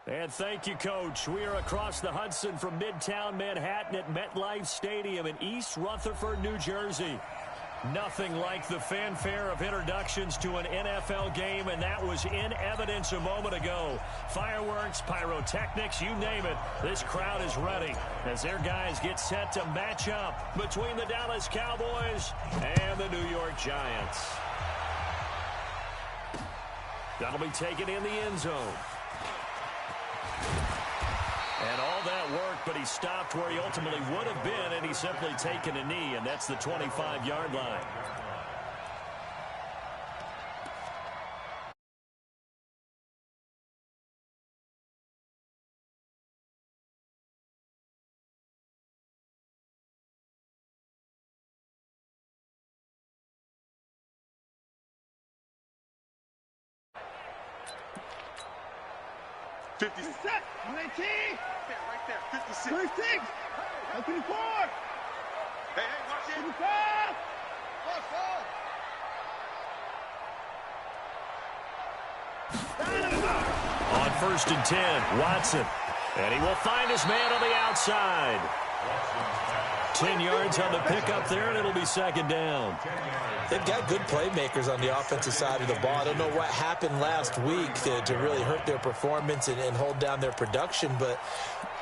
And thank you, Coach. We are across the Hudson from Midtown Manhattan at MetLife Stadium in East Rutherford, New Jersey. Nothing like the fanfare of introductions to an NFL game, and that was in evidence a moment ago. Fireworks, pyrotechnics, you name it. This crowd is ready as their guys get set to match up between the Dallas Cowboys and the New York Giants. That'll be taken in the end zone. And all that work, but he stopped where he ultimately would have been, and he's simply taken a knee, and that's the 25-yard line. Set. 19. Right there. 56. 36. 24. Hey, watch it. 55. On 1st and 10, Watson. And he will find his man on the outside. 10 yards on the pickup there, and it'll be second down. They've got good playmakers on the offensive side of the ball. I don't know what happened last week to really hurt their performance and hold down their production, but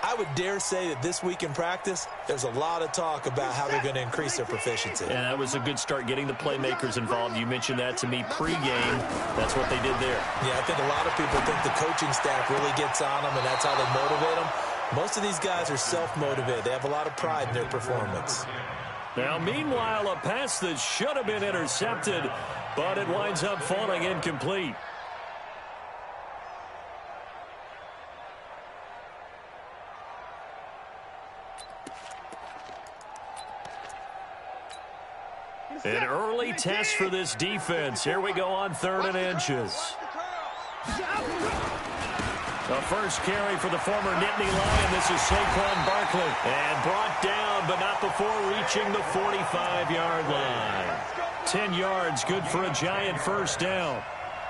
I would dare say that this week in practice, there's a lot of talk about how they're going to increase their proficiency. And that was a good start, getting the playmakers involved. You mentioned that to me pregame. That's what they did there. Yeah, I think a lot of people think the coaching staff really gets on them, and that's how they motivate them. Most of these guys are self-motivated. They have a lot of pride in their performance. Now, meanwhile, a pass that should have been intercepted, but it winds up falling incomplete. An early test for this defense. Here we go on 3rd and inches. The first carry for the former Nittany Lion. This is Saquon Barkley. And brought down, but not before reaching the 45-yard line. 10 yards, good for a Giant first down.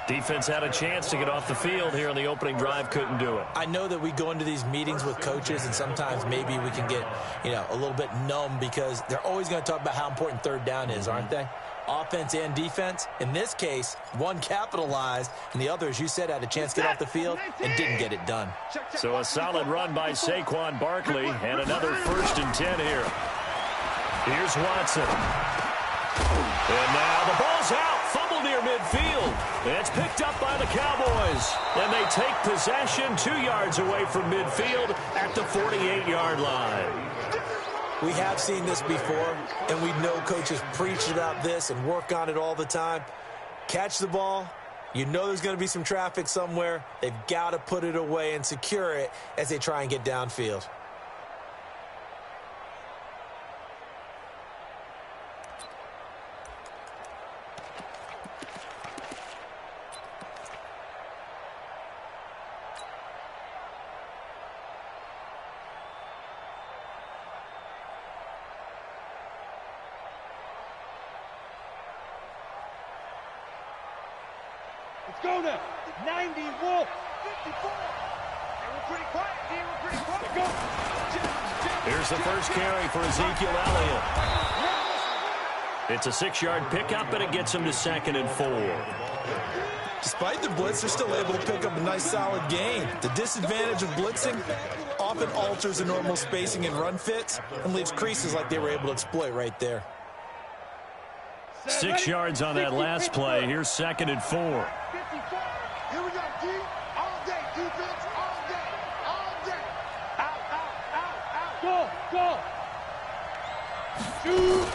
Defense had a chance to get off the field here on the opening drive, couldn't do it. I know that we go into these meetings with coaches, and sometimes maybe we can get, a little bit numb because they're always going to talk about how important 3rd down is, aren't they? Offense and defense. In this case, one capitalized, and the other, as you said, had a chance to get off the field and didn't get it done. So a solid run by Saquon Barkley, and another 1st and 10 here. Here's Watson. And now the ball's out. Fumble near midfield. It's picked up by the Cowboys. And they take possession 2 yards away from midfield at the 48-yard line. We have seen this before, and we know coaches preach about this and work on it all the time. Catch the ball. You know there's going to be some traffic somewhere. They've got to put it away and secure it as they try and get downfield. Let's go now. 90, Wolf. 54. And we're pretty quiet. We're pretty quiet. Go. Here's the first carry for Ezekiel Elliott. It's a 6-yard pickup, and it gets him to 2nd and 4. Despite the blitz, they're still able to pick up a nice, solid gain. The disadvantage of blitzing often alters the normal spacing and run fits and leaves creases like they were able to exploit right there. 6 yards on that last play. Here's 2nd and 4. 54. Here we go, D. All day. Defense all day. All day. Out. Go. Shoot.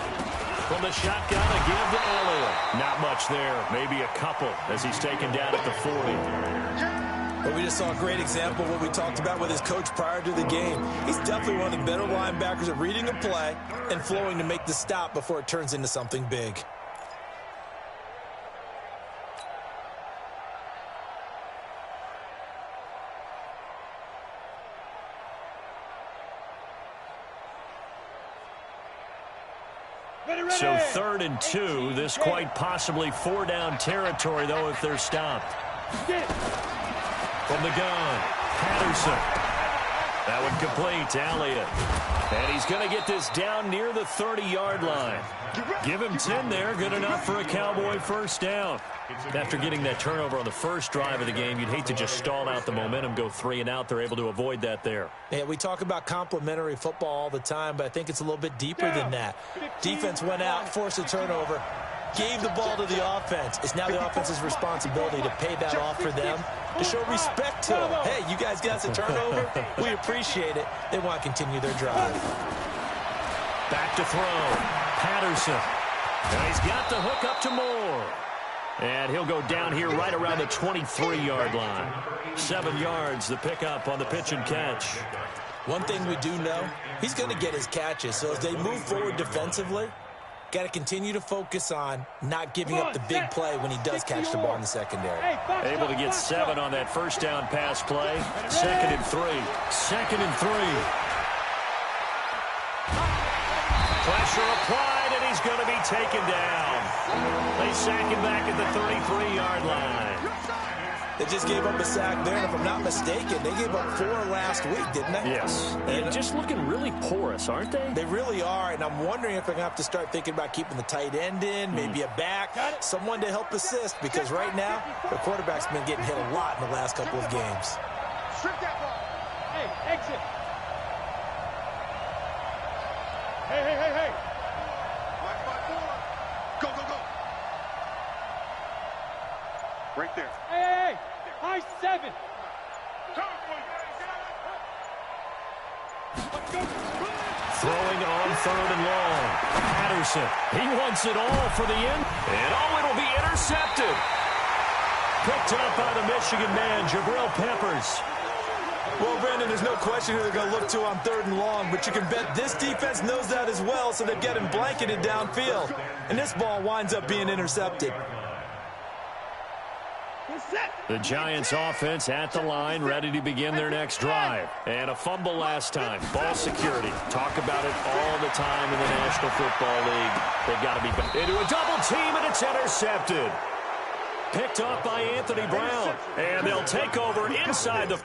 From the shotgun, a give to Elliott. Not much there. Maybe a couple as he's taken down at the 40. But we just saw a great example of what we talked about with his coach prior to the game. He's definitely one of the better linebackers at reading a play and flowing to make the stop before it turns into something big. So 3rd and 2. This quite possibly 4-down territory, though, if they're stopped. From the gun, Patterson. That one complete to Elliott. And he's going to get this down near the 30-yard line. Give him 10 there. Good enough for a Cowboy first down. After getting that turnover on the first drive of the game, you'd hate to just stall out the momentum, go 3 and out. They're able to avoid that there. Yeah, we talk about complementary football all the time, but I think it's a little bit deeper than that. Defense went out, forced a turnover, gave the ball to the offense. It's now the offense's responsibility to pay that off for them, to show respect to them. Hey, you guys got us a turnover. We appreciate it. They want to continue their drive. Back to throw. Patterson. And he's got the hook up to Moore. And he'll go down here right around the 23-yard line. 7 yards, the pickup on the pitch and catch. One thing we do know, he's going to get his catches. So as they move forward defensively, got to continue to focus on not giving up the big play when he does catch the ball in the secondary. Able to get 7 on that first down pass play. 2nd and 3. 2nd and 3. Pressure applied, and he's going to be taken down. They sack him back at the 33-yard line. They just gave up a sack there, and if I'm not mistaken, they gave up 4 last week, didn't they? Yes. And just looking really porous, aren't they? They really are, and I'm wondering if they're going to have to start thinking about keeping the tight end in, maybe a back, someone to help assist, because right now, the quarterback's been getting hit a lot in the last couple of games. Strip that ball. Hey, exit. Hey. Go. Right there. Hey. High 7. Throwing on 3rd and long. Patterson. He wants it all for the end. And it'll be intercepted. Picked up by the Michigan man, Jabril Peppers. Well, Brandon, there's no question who they're going to look to on 3rd and long, but you can bet this defense knows that as well, so they've got him blanketed downfield. And this ball winds up being intercepted. The Giants offense at the line, ready to begin their next drive. And a fumble last time. Ball security. Talk about it all the time in the National Football League. They've got to be back into a double team, and it's intercepted. Picked up by Anthony Brown. And they'll take over inside the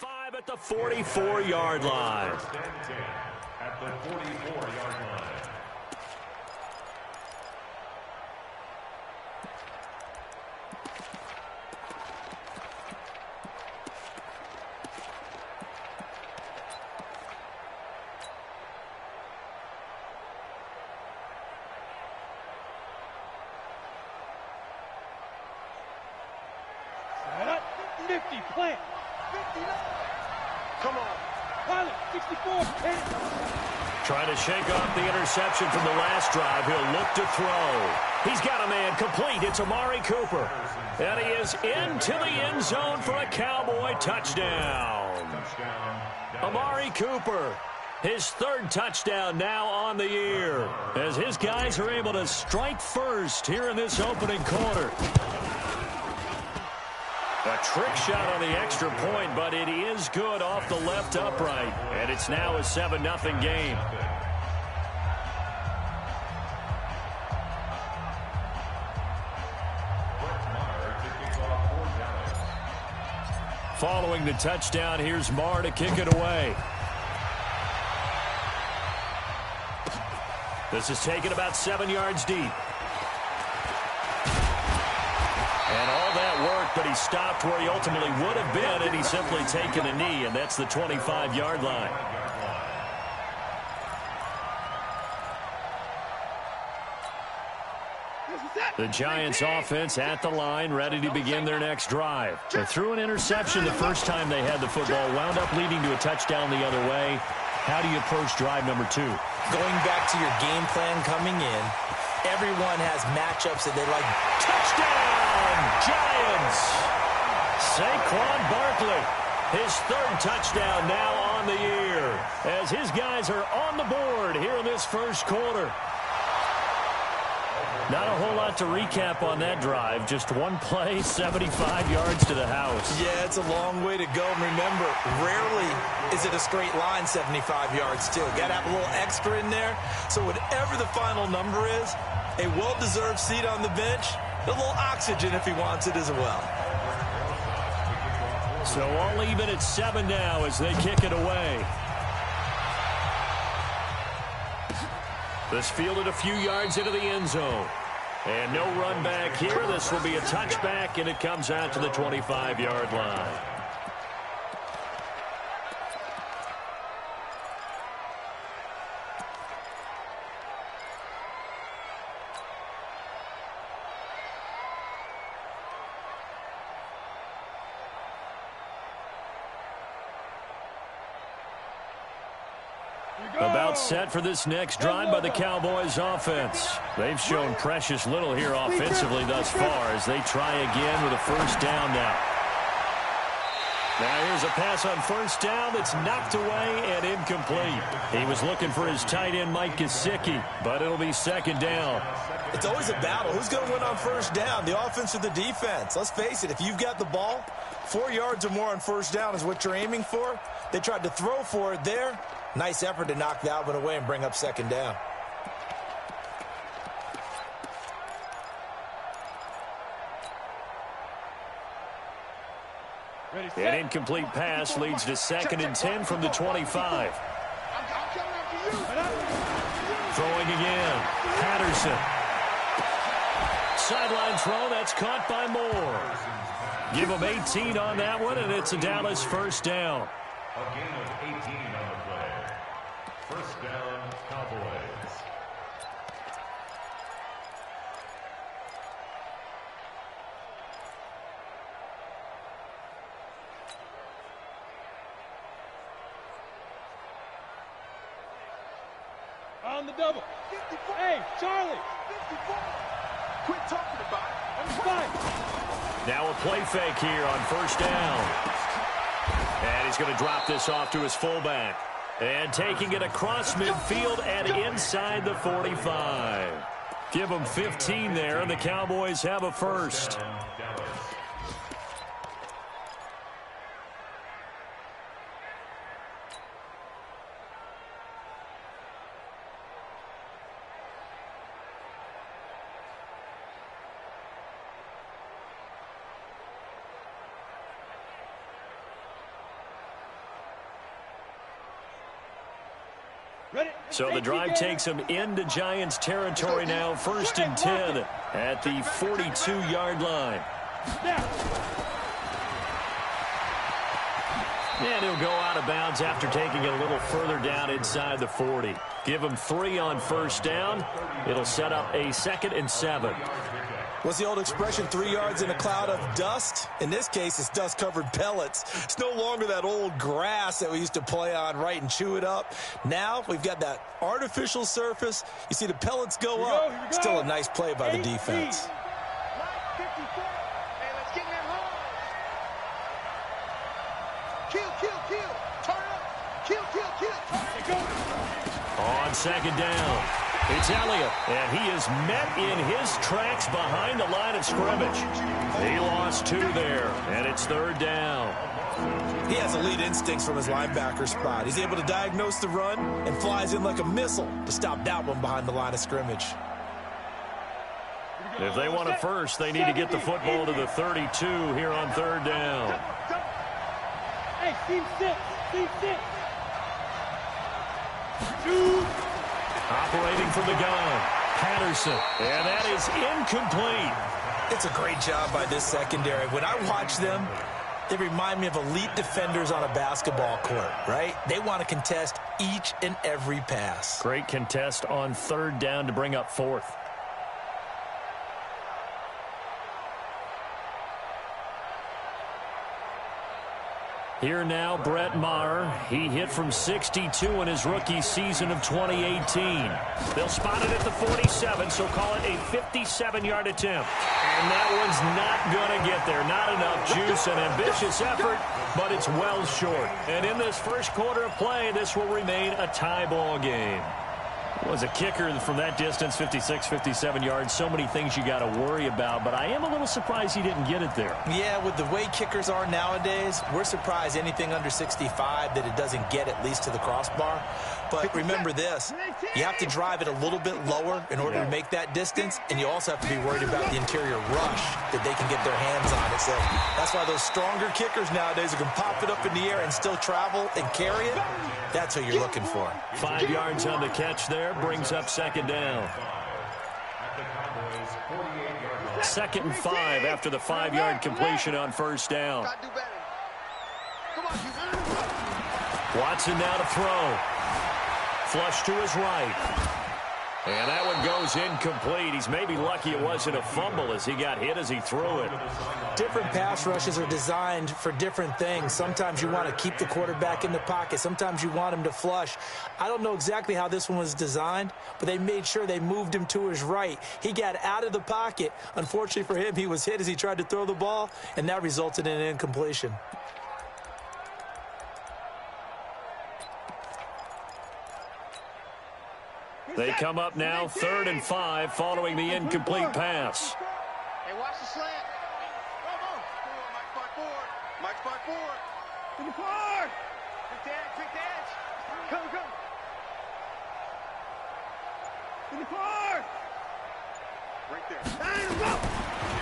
5 at the 44-yard line. First and 10 at the 44-yard line. Nifty plant. 59. Come on. Pilot, 64. Hit it. Trying to shake off the interception from the last drive. He'll look to throw. He's got a man complete. It's Amari Cooper. And he is into the end zone for a Cowboy touchdown. Amari Cooper, his third touchdown now on the year, as his guys are able to strike first here in this opening quarter. A trick shot on the extra point, but it is good off the left upright. And it's now a 7-0 game. Following the touchdown, here's Marr to kick it away. This is taken about 7 yards deep. And all that work, but he stopped where he ultimately would have been, and he's simply taken a knee, and that's the 25-yard line. The Giants offense at the line, ready to begin their next drive. They threw an interception the first time they had the football, wound up leading to a touchdown the other way. How do you approach drive number 2? Going back to your game plan coming in, everyone has matchups that they like. Touchdown, Giants! Saquon Barkley, his third touchdown now on the year, as his guys are on the board here in this first quarter. Not a whole lot to recap on that drive. Just one play, 75 yards to the house. Yeah, it's a long way to go. And remember, rarely is it a straight line 75 yards, too. Got to have a little extra in there. So whatever the final number is, a well-deserved seat on the bench, a little oxygen if he wants it as well. So all even at 7 now as they kick it away. This fielded a few yards into the end zone. And no run back here. This will be a touchback, and it comes out to the 25-yard line. About set for this next drive by the Cowboys offense. They've shown precious little here offensively thus far as they try again with a first down now. Now here's a pass on first down that's knocked away and incomplete. He was looking for his tight end Mike Gesicki, but it'll be second down. It's always a battle. Who's going to win on first down, the offense or the defense? Let's face it, if you've got the ball, 4 yards or more on first down is what you're aiming for. They tried to throw for it there. Nice effort to knock that one away and bring up second down. An incomplete pass leads to 2nd and 10 from the 25. Throwing again. Patterson. Sideline throw. That's caught by Moore. Give him 18 on that one, and it's a Dallas first down. A gain of 18 on the play. First down, Cowboys. On the double. 54. Hey, Charlie. 54. Quit talking about it. I'm fine. Now a play fake here on first down. And he's going to drop this off to his fullback. And taking it across midfield and inside the 45. Give him 15 there, and the Cowboys have a first. Ready? So the drive takes them into Giants territory now. 1st and 10 at the 42-yard line. Now. And he'll go out of bounds after taking it a little further down inside the 40. Give him 3 on 1st down. It'll set up a 2nd and 7. What's the old expression, 3 yards in a cloud of dust? In this case, it's dust-covered pellets. It's no longer that old grass that we used to play on, right, and chew it up. Now we've got that artificial surface. You see the pellets go up. Still a nice play by the defense. On 2nd down, it's Elliott, and he is met in his tracks behind the line of scrimmage. He lost 2 there, and it's 3rd down. He has elite instincts from his linebacker spot. He's able to diagnose the run and flies in like a missile to stop that one behind the line of scrimmage. If they want a first, they need to get the football to the 32 here on 3rd down. Hey, team 6. Team 6. 2. Operating from the gun, Patterson, and that is incomplete. It's a great job by this secondary. When I watch them, they remind me of elite defenders on a basketball court, right? They want to contest each and every pass. Great contest on 3rd down to bring up 4th. Here now, Brett Maher. He hit from 62 in his rookie season of 2018. They'll spot it at the 47, so call it a 57-yard attempt. And that one's not going to get there. Not enough juice, an ambitious effort, but it's well short. And in this first quarter of play, this will remain a tie ball game. Was a kicker from that distance, 56, 57 yards. So many things you got to worry about, but I am a little surprised he didn't get it there. Yeah, with the way kickers are nowadays, we're surprised anything under 65 that it doesn't get at least to the crossbar. But remember this, you have to drive it a little bit lower in order to make that distance, and you also have to be worried about the interior rush that they can get their hands on it. So that's why those stronger kickers nowadays who can pop it up in the air and still travel and carry it, that's what you're looking for. 5 yards on the catch there, brings up 2nd down. 2nd and 5 after the 5-yard completion on 1st down. Watson now to throw. Flush to his right. And that one goes incomplete. He's maybe lucky it wasn't a fumble as he got hit as he threw it. Different pass rushes are designed for different things. Sometimes you want to keep the quarterback in the pocket. Sometimes you want him to flush. I don't know exactly how this one was designed, but they made sure they moved him to his right. He got out of the pocket. Unfortunately for him, he was hit as he tried to throw the ball, and that resulted in an incompletion. They come up now 3rd and 5 following the incomplete pass. Hey, watch the slant. Come on. Mike's back forward. Mike's back forward. To the far. Quick dance. Come. To the far. Right there.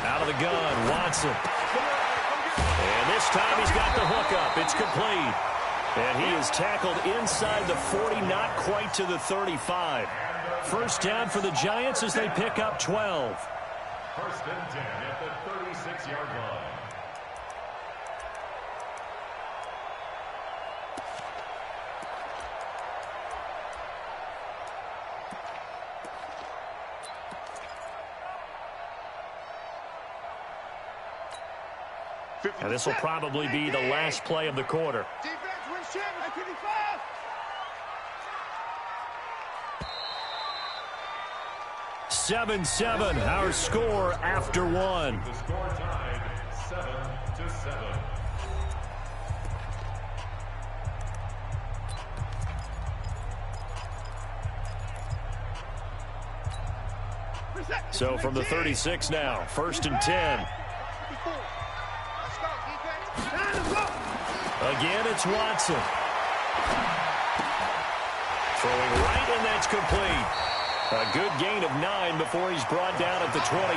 Out of the gun, Watson. And this time he's got the hook up. It's complete. And he is tackled inside the 40, not quite to the 35. 1st down for the Giants as they pick up 12. 1st and 10 at the 36-yard line. And this will probably be the last play of the quarter. Defense wins championship. 7-7, our score after one. The score tied 7-7. So from the 36 now, 1st and 10. Again, it's Watson. Throwing right, and that's complete. A good gain of 9 before he's brought down at the 28.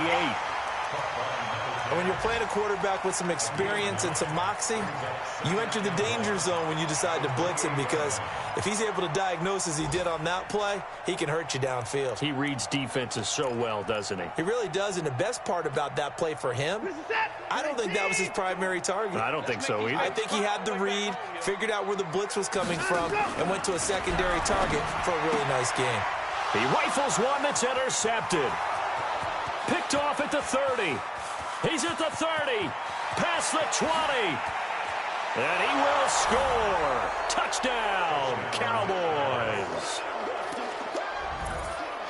And when you're playing a quarterback with some experience and some moxie, you enter the danger zone when you decide to blitz him, because if he's able to diagnose as he did on that play, he can hurt you downfield. He reads defenses so well, doesn't he? He really does, and the best part about that play for him, I don't think that was his primary target. I don't think so either. I think he had the read, figured out where the blitz was coming from, and went to a secondary target for a really nice game. He rifles one that's intercepted. Picked off at the 30. He's at the 30. Past the 20. And he will score. Touchdown, Cowboys.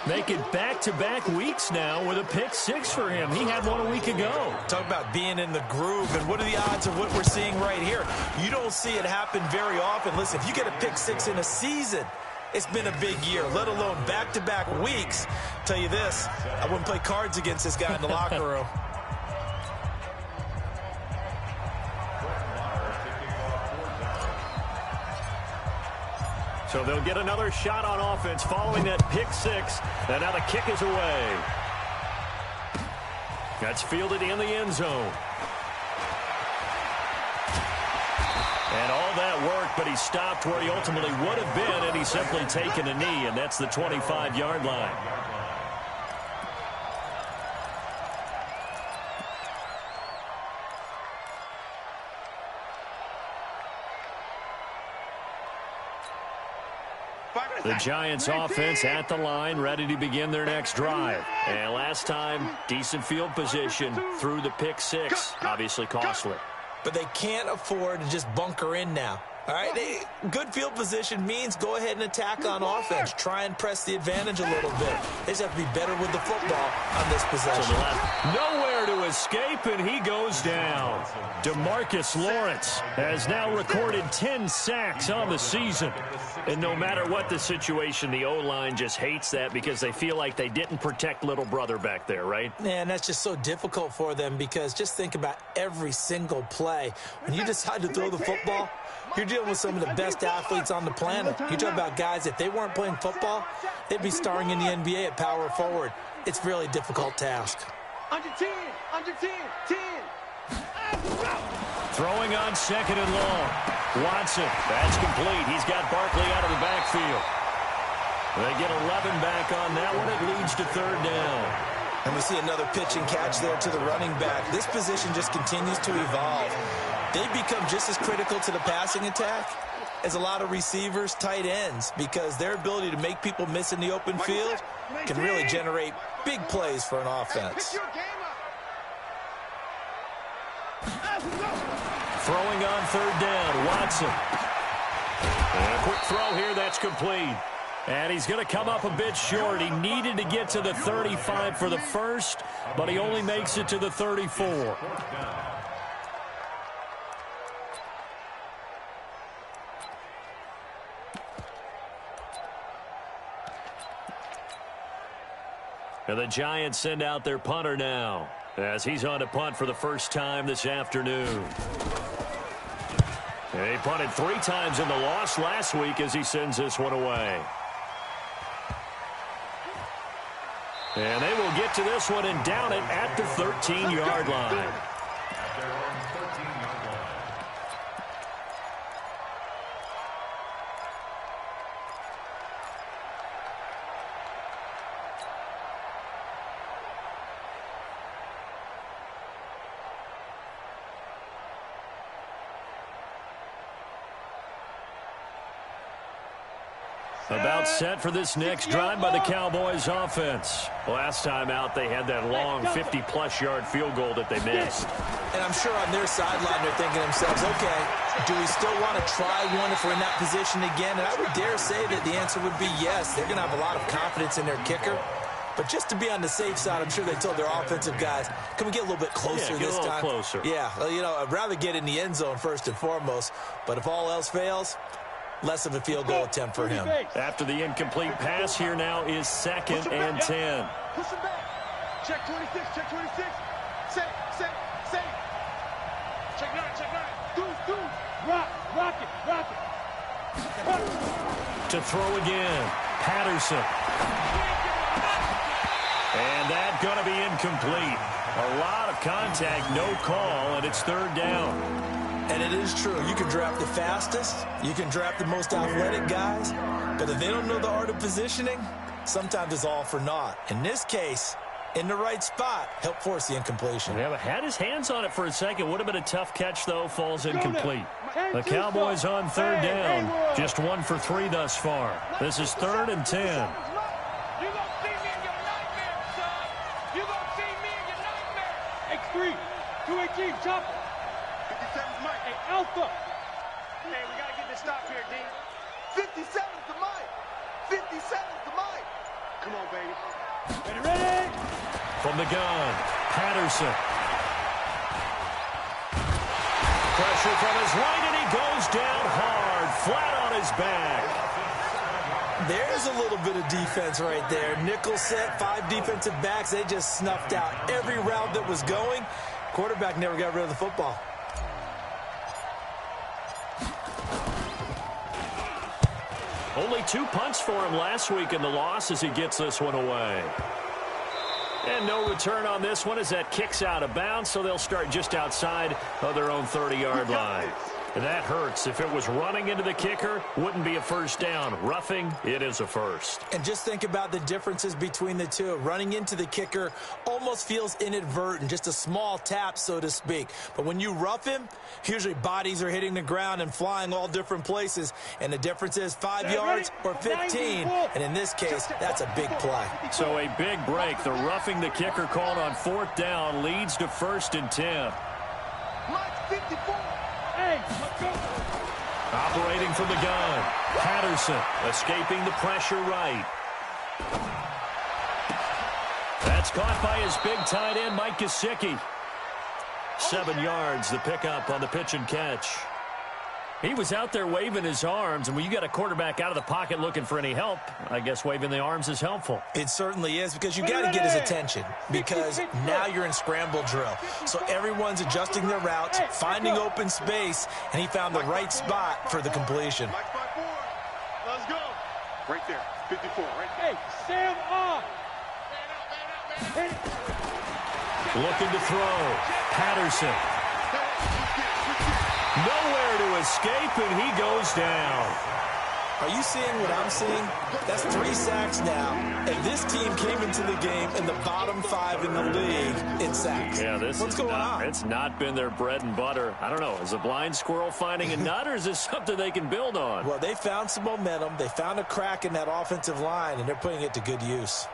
Making back-to-back weeks now with a pick six for him. He had one a week ago. Talk about being in the groove, and what are the odds of what we're seeing right here? You don't see it happen very often. Listen, if you get a pick six in a season, it's been a big year, let alone back-to-back weeks. Tell you this, I wouldn't play cards against this guy in the locker room. So they'll get another shot on offense following that pick six. And now the kick is away. That's fielded in the end zone. And all that work, but he stopped where he ultimately would have been, and he's simply taken a knee, and that's the 25-yard line. The Giants offense at the line, ready to begin their next drive. And last time, decent field position through the pick six. Obviously costly. But they can't afford to just bunker in now. All right, good field position means go ahead and attack on offense. Try and press the advantage a little bit. They just have to be better with the football on this possession. Nowhere to escape, and he goes down. DeMarcus Lawrence has now recorded 10 sacks on the season. And no matter what the situation, the O-line just hates that because they feel like they didn't protect little brother back there, right? Man, that's just so difficult for them, because just think about every single play. When you decide to throw the football, you're dealing with some of the best athletes on the planet. You talk about guys, if they weren't playing football, they'd be starring in the NBA at power forward. It's a really difficult task. Under 10, 10. Throwing on second and long. Watson, that's complete. He's got Barkley out of the backfield. They get 11 back on that one. It leads to third down. And we see another pitch and catch there to the running back. This position just continues to evolve. They become just as critical to the passing attack as a lot of receivers, tight ends, because their ability to make people miss in the open field can really generate big plays for an offense. Throwing on third down, Watson. And a quick throw here, that's complete. And he's going to come up a bit short. He needed to get to the 35 for the first, but he only makes it to the 34. And the Giants send out their punter now, as he's on to punt for the first time this afternoon. And he punted 3 times in the loss last week as he sends this one away. And they will get to this one and down it at the 13-yard line. About set for this next drive by the Cowboys offense. Last time out, they had that long 50-plus yard field goal that they missed. And I'm sure on their sideline, they're thinking to themselves, okay, do we still want to try one if we're in that position again? And I would dare say that the answer would be yes. They're going to have a lot of confidence in their kicker. But just to be on the safe side, I'm sure they told their offensive guys, can we get a little bit closer this time? Closer. Yeah, well, you know, I'd rather get in the end zone first and foremost. But if all else fails, less of a field goal attempt for him. After the incomplete pass, here now is 2nd and 10. Push him back. Check 26, check 26. Say. Check 9. Do. Rock it. To throw again, Patterson. And that's going to be incomplete. A lot of contact, no call, and it's third down. And it is true. You can draft the fastest. You can draft the most athletic guys. But if they don't know the art of positioning, sometimes it's all for naught. In this case, in the right spot, help force the incompletion. Yeah, but had his hands on it for a second. Would have been a tough catch, though. Falls incomplete. The Cowboys on third down. Just 1 for 3 thus far. This is 3rd and 10. You gonna see me in your nightmare, son. You gonna see me in your nightmare. X3, 218, chopper. 57's Mike. Hey, Alpha. Hey, we gotta get this stop here, D. 57's the Mike. 57's the Mike. Come on, baby. Ready? From the gun, Patterson. Pressure from his right, and he goes down hard, flat on his back. There's a little bit of defense right there. Nickel set, 5 defensive backs. They just snuffed out every route that was going. Quarterback never got rid of the football. Only 2 punts for him last week in the loss as he gets this one away. And no return on this one as that kicks out of bounds, so they'll start just outside of their own 30-yard line. And that hurts. If it was running into the kicker, wouldn't be a first down. Roughing, it is a first. And just think about the differences between the two. Running into the kicker almost feels inadvertent, just a small tap, so to speak. But when you rough him, usually bodies are hitting the ground and flying all different places. And the difference is 5 yards or 15. And in this case, that's a big play. So a big break. The roughing the kicker called on 4th down leads to 1st and 10. Mike's 54. Hey, let's go. Operating from the gun, Patterson escaping the pressure right. That's caught by his big tight end, Mike Gesicki. 7 yards, the pickup on the pitch and catch. He was out there waving his arms, and when you got a quarterback out of the pocket looking for any help, I guess waving the arms is helpful. It certainly is, because you got to get his attention, because now you're in scramble drill. So everyone's adjusting their routes, finding open space, and he found the right spot for the completion. Mike's 5-4. Let's go. Right there. 54. Right there. Hey, Sam on. Looking to throw. Patterson. Nowhere to escape, and he goes down. Are you seeing what I'm seeing? That's 3 sacks now. And this team came into the game in the bottom 5 in the league in sacks. Yeah, What's going on? It's not been their bread and butter. I don't know. Is a blind squirrel finding a nut, or is this something they can build on? Well, they found some momentum. They found a crack in that offensive line, and they're putting it to good use.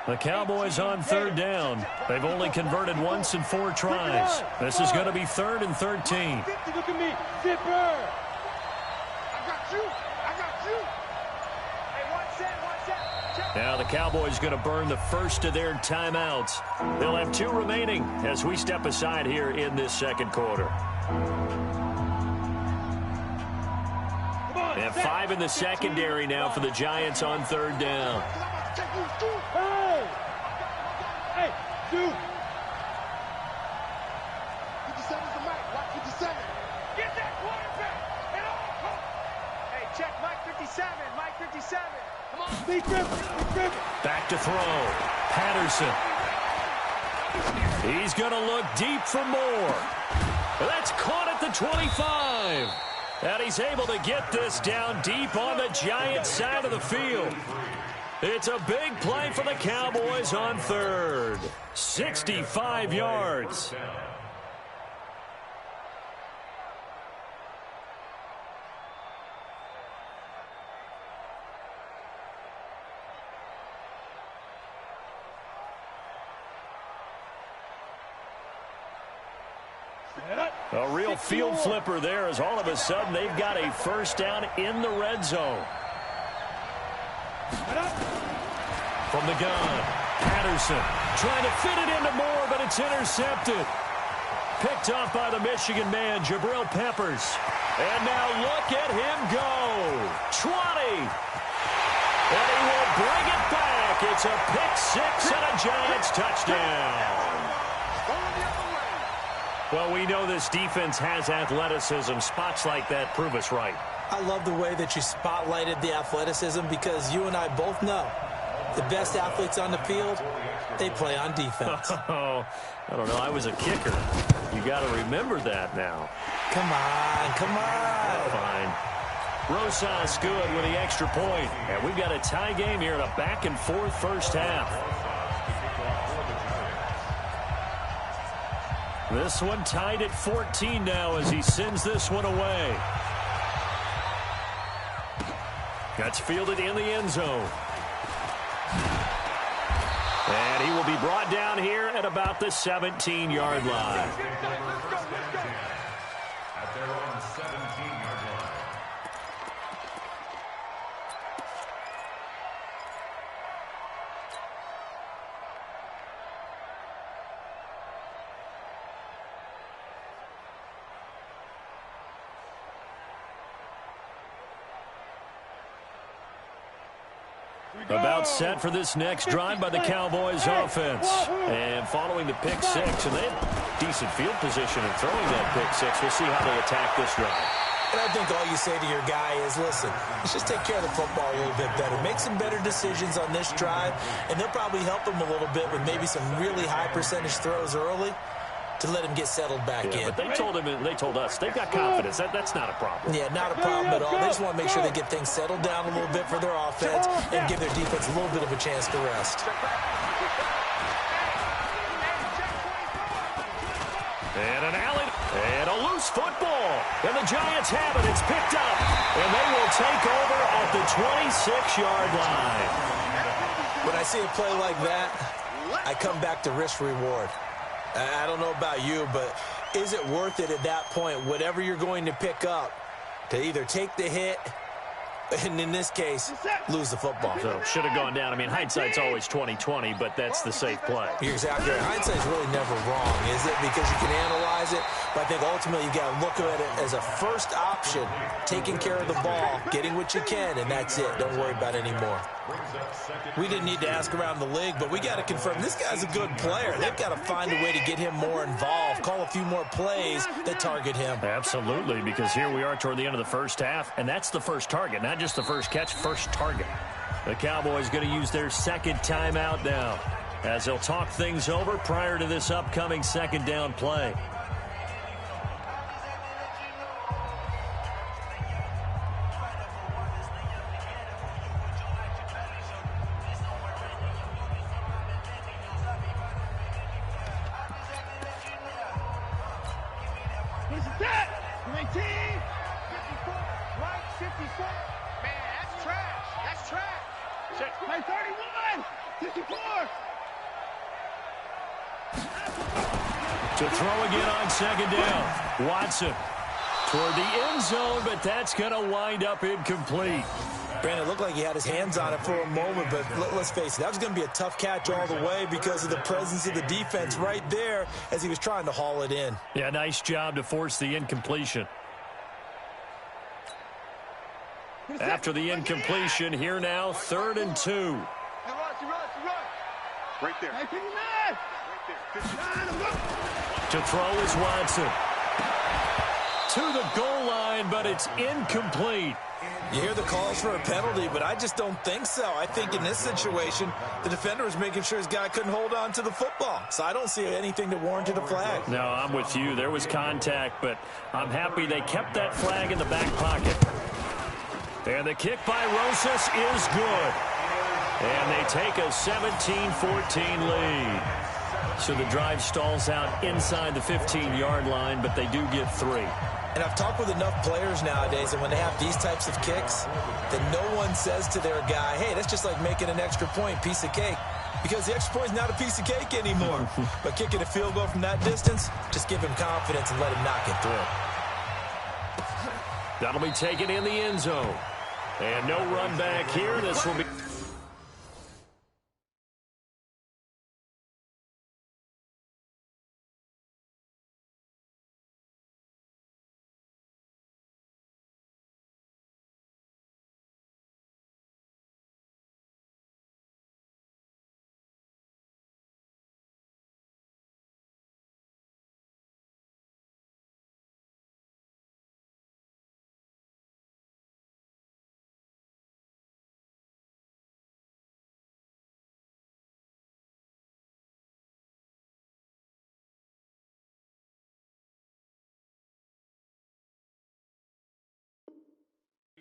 The Cowboys on 3rd down. They've only converted once in 4 tries. This is going to be 3rd and 13. Look at me, Zipper. I got you. I got you. Hey, watch that. Now the Cowboys going to burn the first of their timeouts. They'll have 2 remaining as we step aside here in this second quarter. They have 5 in the secondary now for the Giants on 3rd down. Hey! Hey, dude! 57's the Mike. Watch 57. Get that quarterback. And all. Hey, check Mike 57. Mike 57. Come on. Big grip. Back to throw. Patterson. He's going to look deep for more. That's caught at the 25. And he's able to get this down deep on the Giants side of the field. It's a big play for the Cowboys on 3rd. 65 yards. A real field flipper there, as all of a sudden they've got a first down in the red zone. From the gun, Patterson trying to fit it into Moore, but it's intercepted. Picked off by the Michigan man, Jabril Peppers. And now look at him go. 20. And he will bring it back. It's a pick 6 and a Giants touchdown. Well, we know this defense has athleticism. Spots like that prove us right. I love the way that you spotlighted the athleticism, because you and I both know The best athletes on the field, they play on defense. Oh, I don't know. I was a kicker. You got to remember that now. Come on, come on. Fine. Rosas good with the extra point. And we've got a tie game here in a back-and-forth first half. This one tied at 14 now as he sends this one away. That's fielded in the end zone. And he will be brought down here at about the 17-yard line. At their own 17-yard line. About set for this next drive by the Cowboys offense. And following the pick six, and they had decent field position in throwing that pick six. We'll see how they attack this drive. And I think all you say to your guy is, listen, let's just take care of the football a little bit better. Make some better decisions on this drive, and they'll probably help him a little bit with maybe some really high percentage throws early to let him get settled back in. But they told him, and they told us, they've got confidence. That's not a problem. Yeah, not a problem at all. They just want to make sure they get things settled down a little bit for their offense and give their defense a little bit of a chance to rest. And an alley, and a loose football. And the Giants have it. It's picked up. And they will take over at the 26-yard line. When I see a play like that, I come back to risk reward. I don't know about you, but is it worth it at that point, whatever you're going to pick up, to either take the hit and, in this case, lose the football? So should have gone down. I mean, hindsight's always 20/20, but that's the safe play. You're exactly right. Hindsight's really never wrong, is it? Because you can analyze it, but I think ultimately you got to look at it as a first option, taking care of the ball, getting what you can, and that's it. Don't worry about it anymore. We didn't need to ask around the league, but we got to confirm this guy's a good player. They've got to find a way to get him more involved, call a few more plays that target him. Absolutely, because here we are toward the end of the first half, and that's the first target, not just the first catch, first target. The Cowboys going to use their second timeout now as they'll talk things over prior to this upcoming second down play. To throw again on second down. Watson toward the end zone, but that's going to wind up incomplete. Brandon, it looked like he had his hands on it for a moment, but let's face it, that was going to be a tough catch all the way because of the presence of the defense right there as he was trying to haul it in. Yeah, nice job to force the incompletion. After the incompletion, here now, 3rd and 2. Right there. To throw is Watson. To the goal line, but it's incomplete. You hear the calls for a penalty, but I just don't think so. I think in this situation, the defender was making sure his guy couldn't hold on to the football. So I don't see anything that warranted a flag. No, I'm with you. There was contact, but I'm happy they kept that flag in the back pocket. And the kick by Rosas is good. And they take a 17-14 lead. So the drive stalls out inside the 15-yard line, but they do get 3. And I've talked with enough players nowadays, and when they have these types of kicks, that no one says to their guy, hey, that's just like making an extra point, piece of cake. Because the extra point is not a piece of cake anymore. But kicking a field goal from that distance, just give him confidence and let him knock it through. That'll be taken in the end zone. And no run back here. This will be...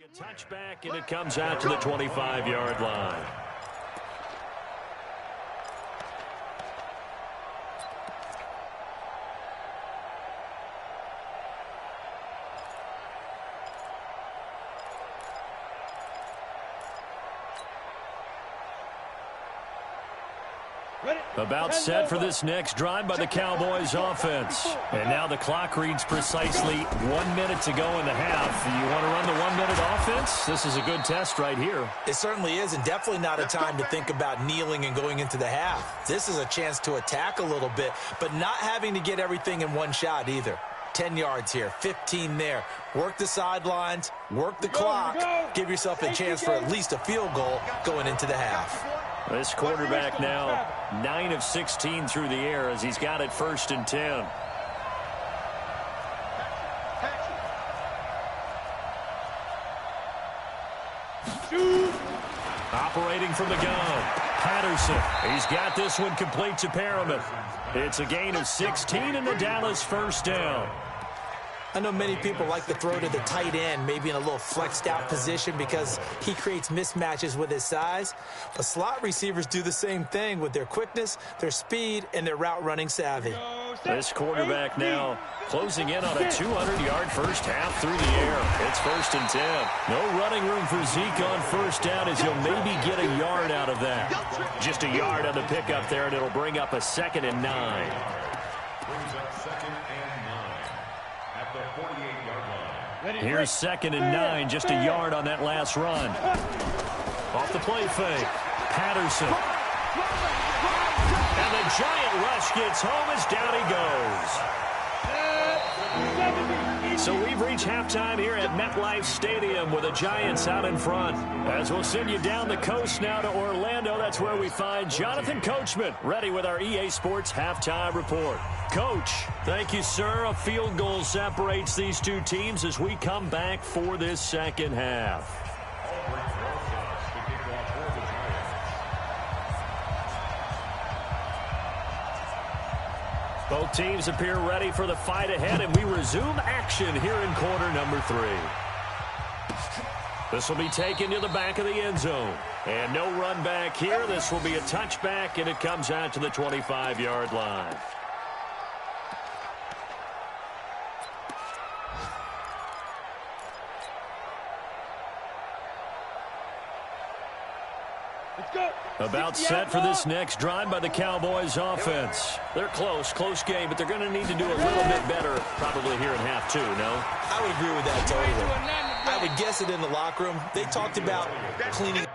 Touchback, and it comes out to the 25-yard line. About set for this next drive by the Cowboys offense. And now the clock reads precisely 1 minute to go in the half. You want to run the 1 minute offense? This is a good test right here. It certainly is, and definitely not a time to think about kneeling and going into the half. This is a chance to attack a little bit, but not having to get everything in one shot either. 10 yards here, 15 there. Work the sidelines, work the clock. Give yourself a chance for at least a field goal going into the half. This quarterback now 9 of 16 through the air as he's got it 1st and 10. Operating from the gun, Patterson. He's got this one complete to Perriman. It's a gain of 16 and the Dallas 1st down. I know many people like to throw to the tight end, maybe in a little flexed out position because he creates mismatches with his size. But slot receivers do the same thing with their quickness, their speed, and their route running savvy. This quarterback now closing in on a 200-yard first half through the air. It's 1st and 10. No running room for Zeke on 1st down as he'll maybe get a yard out of that. Just a yard on the pickup there, and it'll bring up a 2nd and 9. Brings up 2nd and 9 at the 48-yard line. Here's 2nd and 9, just a yard on that last run. Off the play fake, Patterson. And the giant rush gets home as down he goes. So we've reached halftime here at MetLife Stadium with the Giants out in front. As we'll send you down the coast now to Orlando, that's where we find Jonathan Coachman ready with our EA Sports halftime report. Coach, thank you, sir. A field goal separates these two teams as we come back for this second half. Both teams appear ready for the fight ahead, and we resume action here in quarter number 3. This will be taken to the back of the end zone. And no run back here. This will be a touchback, and it comes out to the 25-yard line. About set for this next drive by the Cowboys offense. They're close game, but they're going to need to do a little bit better probably here in half 2, no? I would agree with that totally. I would guess it in the locker room. They talked about cleaning.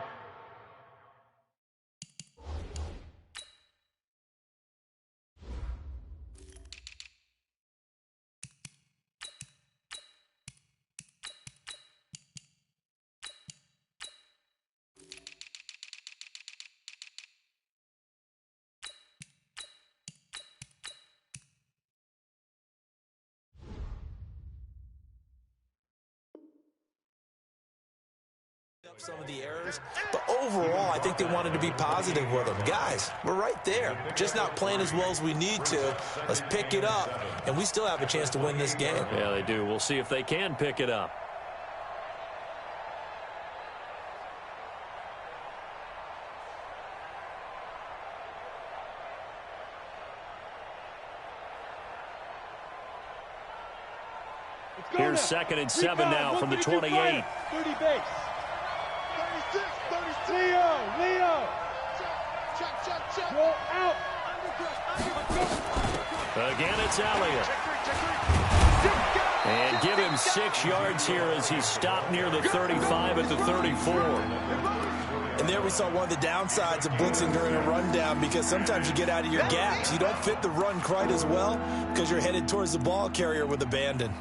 Some of the errors, but overall I think they wanted to be positive with them. Guys, we're right there, just not playing as well as we need to. Let's pick it up, and we still have a chance to win this game. Yeah, they do. We'll see if they can pick it up. Here's 2nd and 7 now from the 28. 30 base. Leo. Roll out. Again, it's Elliott. And give him 6 yards here as he stopped near the 35 at the 34. And there we saw one of the downsides of blitzing during a rundown, because sometimes you get out of your gaps. You don't fit the run quite as well because you're headed towards the ball carrier with abandon.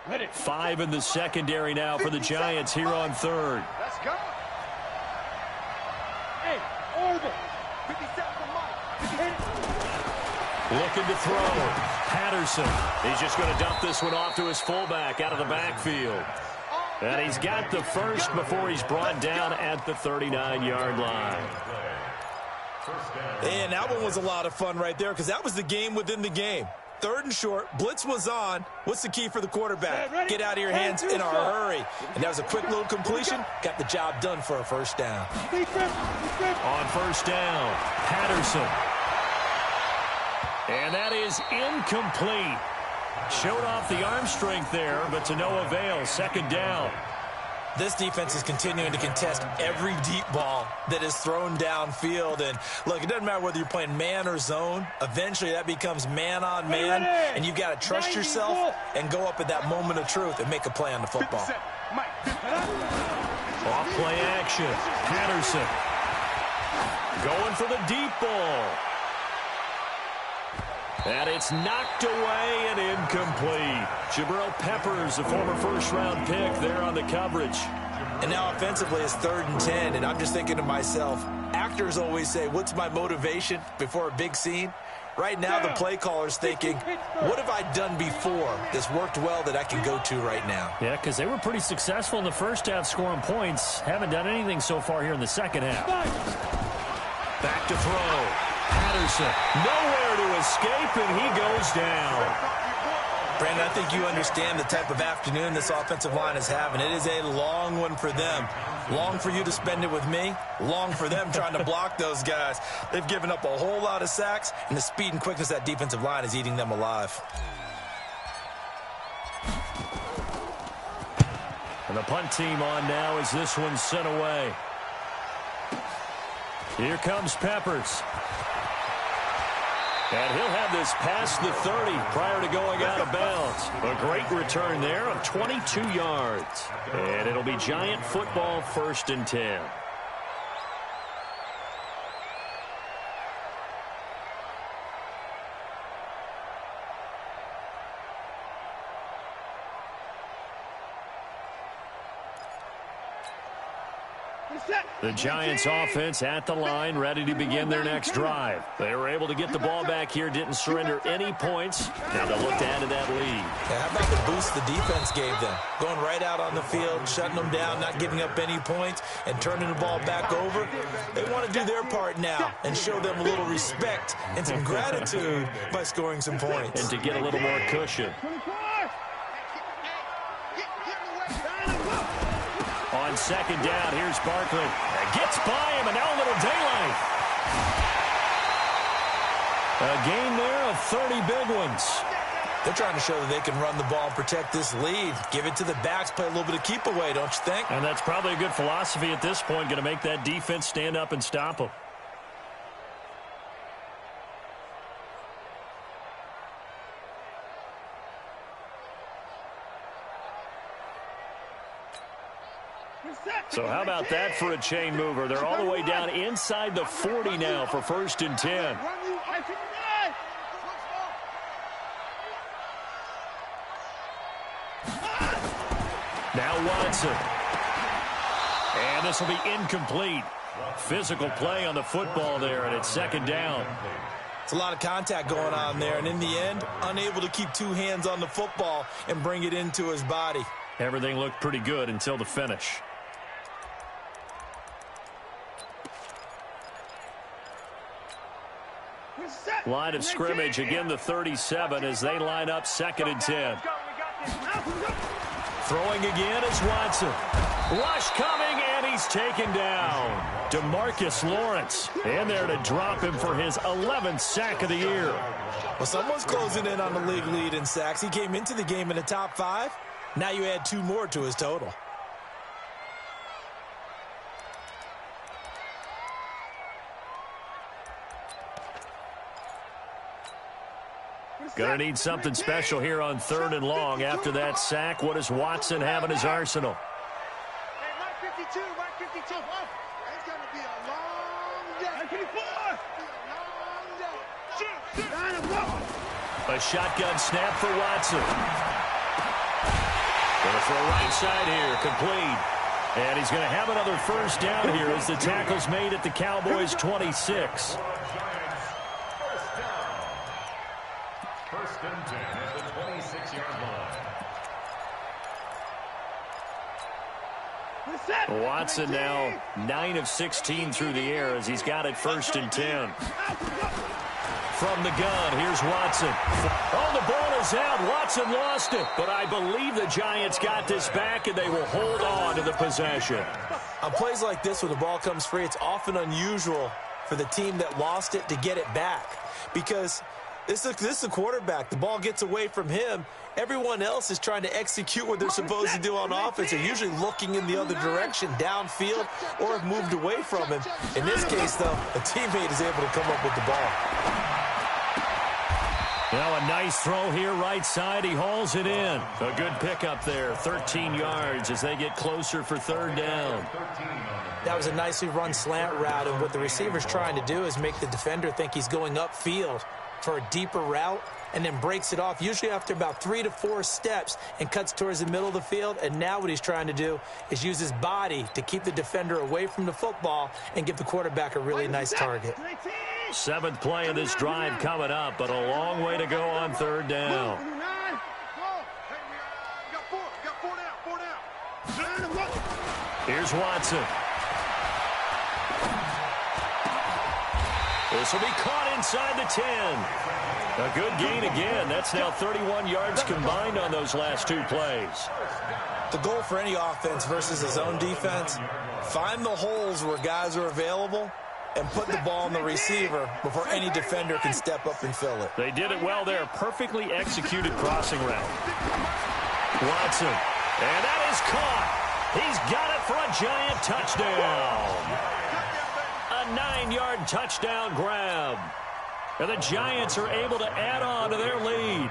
Ready. 5 in the secondary now for the Giants here on 3rd. Let's go. Hey, orbit. 57 for Mike. Looking to throw. Patterson. He's just going to dump this one off to his fullback out of the backfield. And he's got the first before he's brought down at the 39-yard line. And that one was a lot of fun right there because that was the game within the game. 3rd and short, blitz was on. What's the key for the quarterback? Get out of your hands in a hurry. And that was a quick little completion. Got the job done for a first down. On first down, Patterson. And that is incomplete. Showed off the arm strength there, but to no avail. 2nd down. This defense is continuing to contest every deep ball that is thrown downfield. And, look, it doesn't matter whether you're playing man or zone. Eventually, that becomes man on man. And you've got to trust yourself and go up at that moment of truth and make a play on the football. Off play action. Patterson. Going for the deep ball. And it's knocked away and incomplete. Jabril Peppers, a former first-round pick, there on the coverage. And now offensively it's 3rd and 10, and I'm just thinking to myself, actors always say, what's my motivation before a big scene? Right now the play caller's thinking, what have I done before that's worked well that I can go to right now? Yeah, because they were pretty successful in the first half scoring points. Haven't done anything so far here in the second half. Back to throw. Patterson, nowhere to escape, and he goes down. Brandon, I think you understand the type of afternoon this offensive line is having. It is a long one for them. Long for you to spend it with me. Long for them trying to block those guys. They've given up a whole lot of sacks, and the speed and quickness of that defensive line is eating them alive. And the punt team on now as this one's sent away. Here comes Peppers. And he'll have this past the 30 prior to going out of bounds. A great return there of 22 yards. And it'll be Giant football, 1st and 10. The Giants offense at the line, ready to begin their next drive. They were able to get the ball back here, didn't surrender any points, and they'll look to add to that lead. Yeah, how about the boost the defense gave them? Going right out on the field, shutting them down, not giving up any points, and turning the ball back over. They want to do their part now and show them a little respect and some gratitude by scoring some points. And to get a little more cushion. On 2nd down, here's Barkley. Gets by him, and now a little daylight. A gain there of 30 big ones. They're trying to show that they can run the ball and protect this lead. Give it to the backs, play a little bit of keep away, don't you think? And that's probably a good philosophy at this point, going to make that defense stand up and stop them. So how about that for a chain mover? They're all the way down inside the 40 now for 1st and 10. Now Watson. And this will be incomplete. Physical play on the football there, and it's 2nd down. It's a lot of contact going on there, and in the end, unable to keep 2 hands on the football and bring it into his body. Everything looked pretty good until the finish. Line of scrimmage, again the 37 as they line up 2nd and 10. Throwing again is Watson. Rush coming, and he's taken down. DeMarcus Lawrence in there to drop him for his 11th sack of the year. Well, someone's closing in on the league lead in sacks. He came into the game in the top 5. Now you add 2 more to his total. Gonna need something special here on 3rd and long. After that sack, what does Watson have in his arsenal? Hey, Mike 52, Mike 52. It's going to be a long day. 54. A shotgun snap for Watson. Gonna throw right side here, complete. And he's gonna have another 1st down here as the tackle's made at the Cowboys' 26. 1st and 10 at the 26-yard line. Watson now 9 of 16 through the air as he's got it 1st and 10. From the gun, here's Watson. Oh, the ball is out. Watson lost it. But I believe the Giants got this back, and they will hold on to the possession. On plays like this, when the ball comes free, it's often unusual for the team that lost it to get it back. Because this is a quarterback. The ball gets away from him. Everyone else is trying to execute what they're supposed to do on offense. They're usually looking in the other direction, downfield, or have moved away from him. In this case, though, a teammate is able to come up with the ball. Now a nice throw here right side. He hauls it in. A good pickup there. 13 yards as they get closer for 3rd down. That was a nicely run slant route, and what the receiver's trying to do is make the defender think he's going upfield for a deeper route and then breaks it off, usually after about 3 to 4 steps, and cuts towards the middle of the field. And now what he's trying to do is use his body to keep the defender away from the football and give the quarterback a really nice target. 7th play of this drive coming up, but a long way to go on 3rd down. Here's Watson. This will be caught inside the 10. A good gain again. That's now 31 yards combined on those last 2 plays. The goal for any offense versus his own defense, find the holes where guys are available and put the ball on the receiver before any defender can step up and fill it. They did it well there. Perfectly executed crossing route. Watson. And that is caught. He's got it for a Giant touchdown. A 9-yard touchdown grab. And the Giants are able to add on to their lead.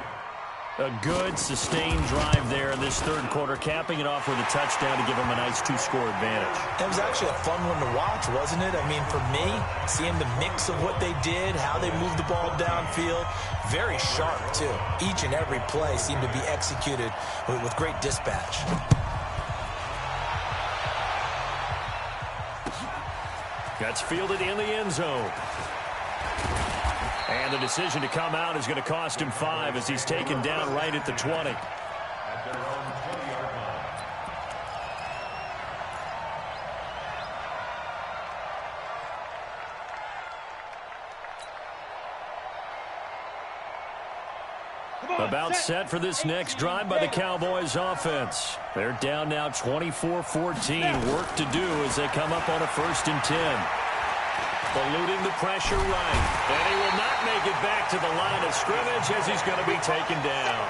A good, sustained drive there in this 3rd quarter, capping it off with a touchdown to give them a nice 2-score advantage. It was actually a fun one to watch, wasn't it? I mean, for me, seeing the mix of what they did, how they moved the ball downfield, very sharp, too. Each and every play seemed to be executed with great dispatch. That's fielded in the end zone. And the decision to come out is going to cost him 5 as he's taken down right at the 20. About set for this next drive by the Cowboys offense. They're down now 24-14. Work to do as they come up on a 1st and 10. Eluding the pressure right. And he will not make it back to the line of scrimmage as he's going to be taken down.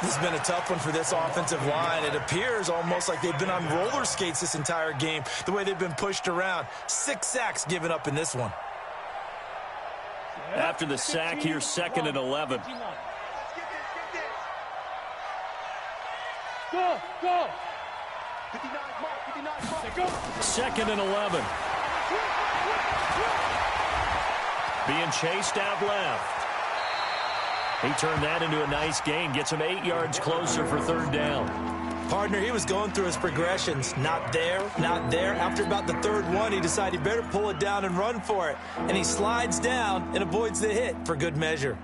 This has been a tough one for this offensive line. It appears almost like they've been on roller skates this entire game, the way they've been pushed around. 6 sacks given up in this one. After the sack here, 2nd and 11. Go, go. 2nd and 11. Being chased out left. He turned that into a nice gain. Gets him 8 yards closer for 3rd down. Partner, he was going through his progressions. Not there, not there. After about the 3rd one, he decided he better pull it down and run for it. And he slides down and avoids the hit for good measure.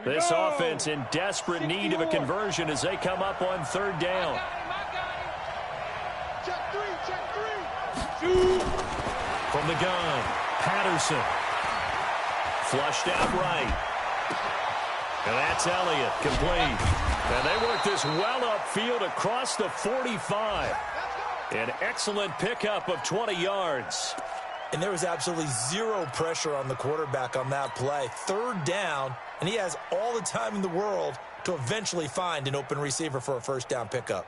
This offense in desperate need of a conversion as they come up on 3rd down. From the gun, Patterson. Flushed out right. And that's Elliott, complete. And they work this well upfield across the 45. An excellent pickup of 20 yards. And there was absolutely zero pressure on the quarterback on that play. 3rd down, and he has all the time in the world to eventually find an open receiver for a 1st down pickup.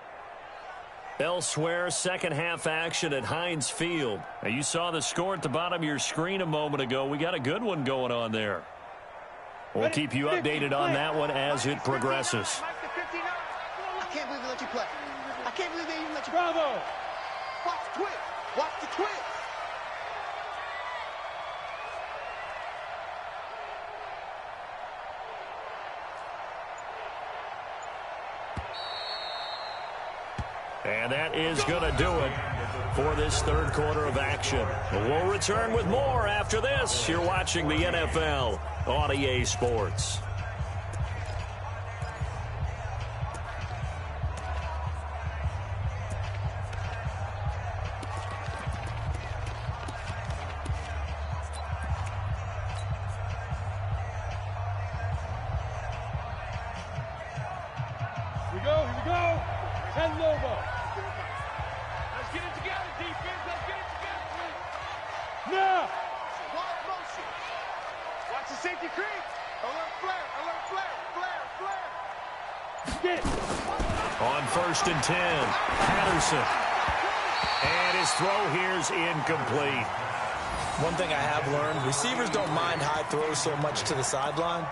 Elsewhere, 2nd half action at Heinz Field. Now, you saw the score at the bottom of your screen a moment ago. We got a good one going on there. We'll keep you updated on that one as it progresses. I can't believe they let you play. I can't believe they even let you play. Bravo. Watch the twist. Watch the twist. And that is going to do it for this 3rd quarter of action. We'll return with more after this. You're watching the NFL on EA Sports. One Lobo. Let's get it together, defense. Let's get it together. Now. Watch motion. Watch the safety creep. Alert flare. Alert flare. Flare. Flare. Get it. On 1st and 10, Patterson. And his throw here's incomplete. One thing I have learned, receivers don't mind high throws so much to the sideline,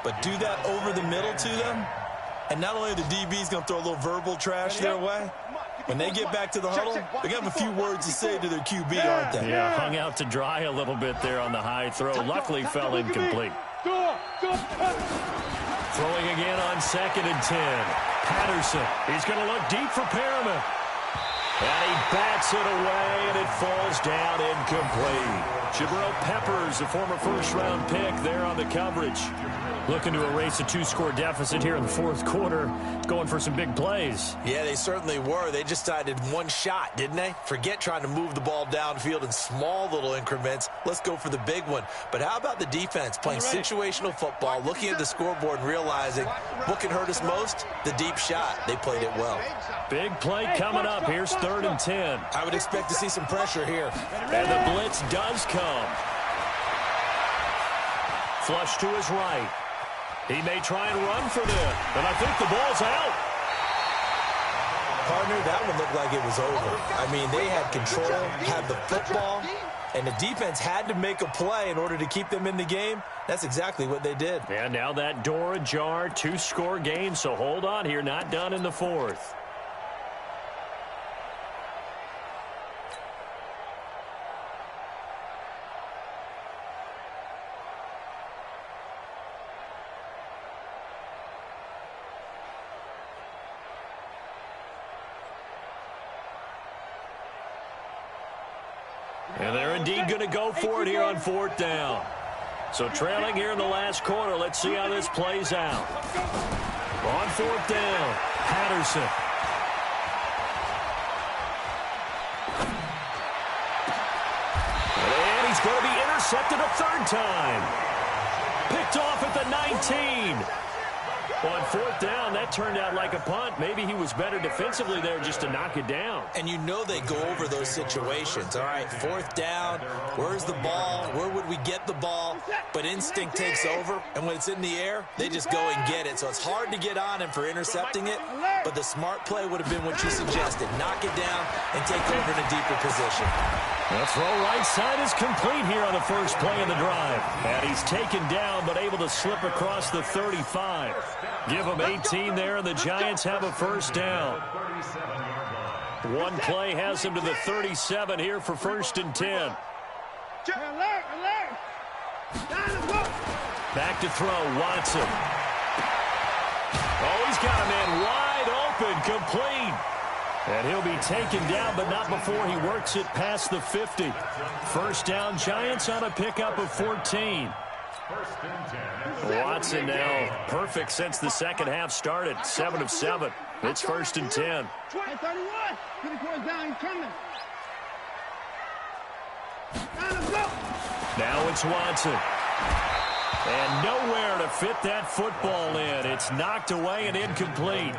but do that over the middle to them, and not only are the DBs going to throw a little verbal trash their way, when they get back to the huddle, they're going to have a few words to say to their QB, aren't they? Yeah, hung out to dry a little bit there on the high throw. Luckily fell incomplete. Throwing again on 2nd and 10. Patterson, he's going to look deep for Perriman. And he bats it away, and it falls down incomplete. Jabril Peppers, a former first-round pick, there on the coverage. Looking to erase a 2-score deficit here in the 4th quarter. Going for some big plays. Yeah, they certainly were. They just decided one shot, didn't they? Forget trying to move the ball downfield in small little increments. Let's go for the big one. But how about the defense playing situational football, looking at the scoreboard and realizing what can hurt us most? The deep shot. They played it well. Big play coming up. Here's 3rd and 10. I would expect to see some pressure here. And the blitz does come. Flush to his right. He may try and run for this, but I think the ball's out. Partner, that one looked like it was over. I mean, they had control, had the football, and the defense had to make a play in order to keep them in the game. That's exactly what they did. And now that door ajar, 2-score game, so hold on here, not done in the 4th. And they're indeed going to go for it here on 4th down. So trailing here in the last quarter. Let's see how this plays out. On 4th down, Patterson. And he's going to be intercepted a 3rd time. Picked off at the 19. On 4th down, that turned out like a punt. Maybe he was better defensively there just to knock it down. And you know they go over those situations. All right, 4th down, where's the ball? Where would we get the ball? But instinct takes over, and when it's in the air, they just go and get it. So it's hard to get on him for intercepting it, but the smart play would have been what you suggested. Knock it down and take over in a deeper position. The throw right side is complete here on the first play of the drive. And he's taken down, but able to slip across the 35. Give him 18 there, and the Giants have a 1st down. One play has him to the 37 here for 1st and 10. Back to throw, Watson. Oh, he's got a man wide open, complete. And he'll be taken down, but not before he works it past the 50. 1st down, Giants on a pickup of 14. Watson now perfect since the second half started. 7 of 7. It's 1st and 10. Now it's Watson. And nowhere to fit that football in. It's knocked away and incomplete.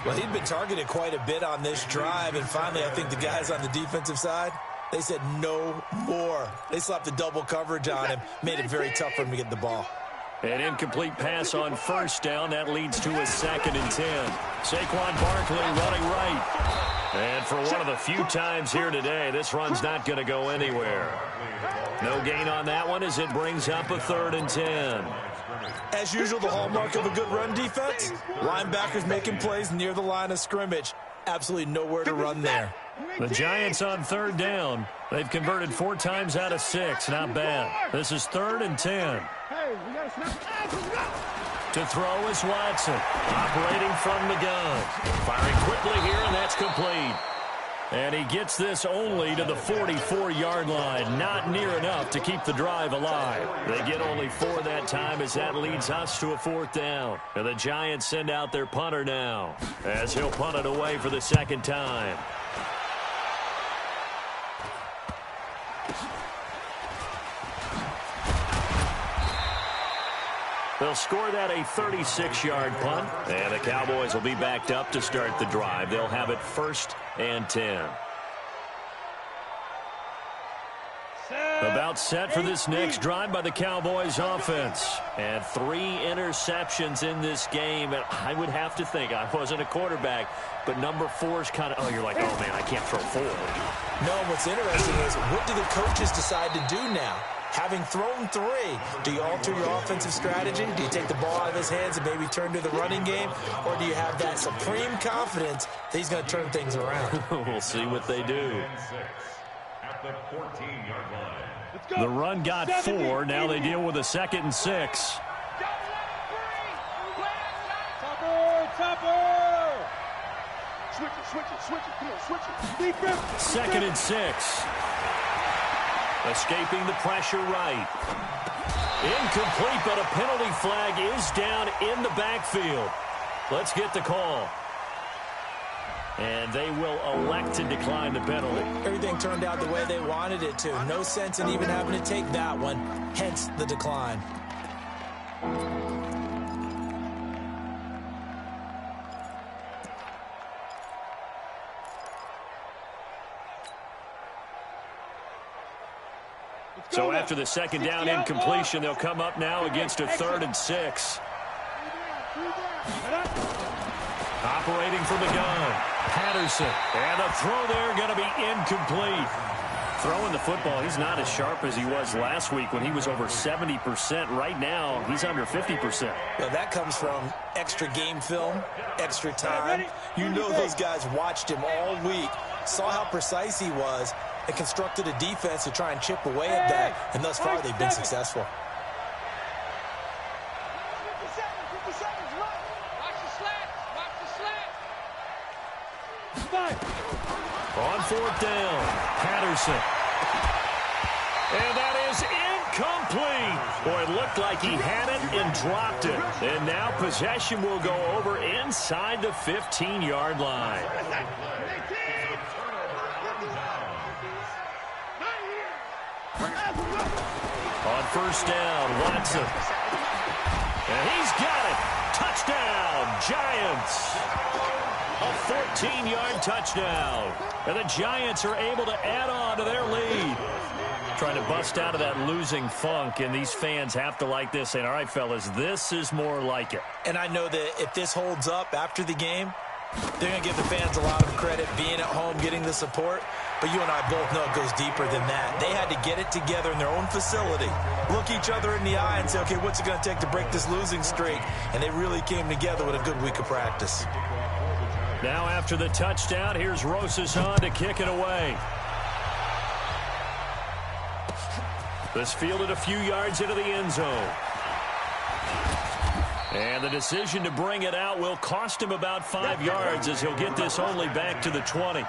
Well, he'd been targeted quite a bit on this drive, and finally I think the guys on the defensive side, they said no more. They slapped the double coverage on him, made it very tough for him to get the ball. An incomplete pass on 1st down. That leads to a 2nd and 10. Saquon Barkley running right. And for one of the few times here today, this run's not going to go anywhere. No gain on that one as it brings up a 3rd and 10. As usual, the hallmark of a good run defense, linebackers making plays near the line of scrimmage. Absolutely nowhere to run there. The Giants on 3rd down. They've converted 4 times out of 6. Not bad. This is 3rd and 10. To throw is Watson. Operating from the gun. Firing quickly here, and that's complete. And he gets this only to the 44-yard line. Not near enough to keep the drive alive. They get only 4 that time as that leads us to a 4th down. And the Giants send out their punter now as he'll punt it away for the 2nd time. They'll score that a 36-yard punt, and the Cowboys will be backed up to start the drive. They'll have it 1st and 10. About set for this next drive by the Cowboys offense. And 3 interceptions in this game. And I would have to think, I wasn't a quarterback, but number 4 is kind of, oh, you're like, oh, man, I can't throw 4. No, what's interesting is, what do the coaches decide to do now? Having thrown 3, do you alter your offensive strategy? Do you take the ball out of his hands and maybe turn to the running game? Or do you have that supreme confidence that he's going to turn things around? We'll see what they do. At the 14-yard line. The run got 4. Now they deal with a 2nd and 6. Topper! Switch it. Come on, switch it. 2nd and 6. Escaping the pressure right. Incomplete, but a penalty flag is down in the backfield. Let's get the call. And they will elect to decline the penalty. Everything turned out the way they wanted it to. No sense in even having to take that one, hence the decline. So after the 2nd down incompletion, they'll come up now against a 3rd and 6. Operating from the gun, Patterson. And a throw there going to be incomplete. Throwing the football, he's not as sharp as he was last week when he was over 70%. Right now, he's under 50%. Well, that comes from extra game film, extra time. You know those guys watched him all week, saw how precise he was, and constructed a defense to try and chip away at that, and thus far they've been successful. On 4th down, Patterson. And that is incomplete. Boy, it looked like he had it and dropped it. And now possession will go over inside the 15-yard line. On 1st down, Watson. And he's got it. Touchdown, Giants. A 14-yard touchdown. And the Giants are able to add on to their lead. Trying to bust out of that losing funk, and these fans have to like this, saying, all right, fellas, this is more like it. And I know that if this holds up after the game, they're going to give the fans a lot of credit being at home, getting the support. But you and I both know it goes deeper than that. They had to get it together in their own facility, look each other in the eye and say, okay, what's it going to take to break this losing streak? And they really came together with a good week of practice. Now after the touchdown, here's Rosas on to kick it away. This fielded a few yards into the end zone. And the decision to bring it out will cost him about 5 yards as he'll get this only back to the 20.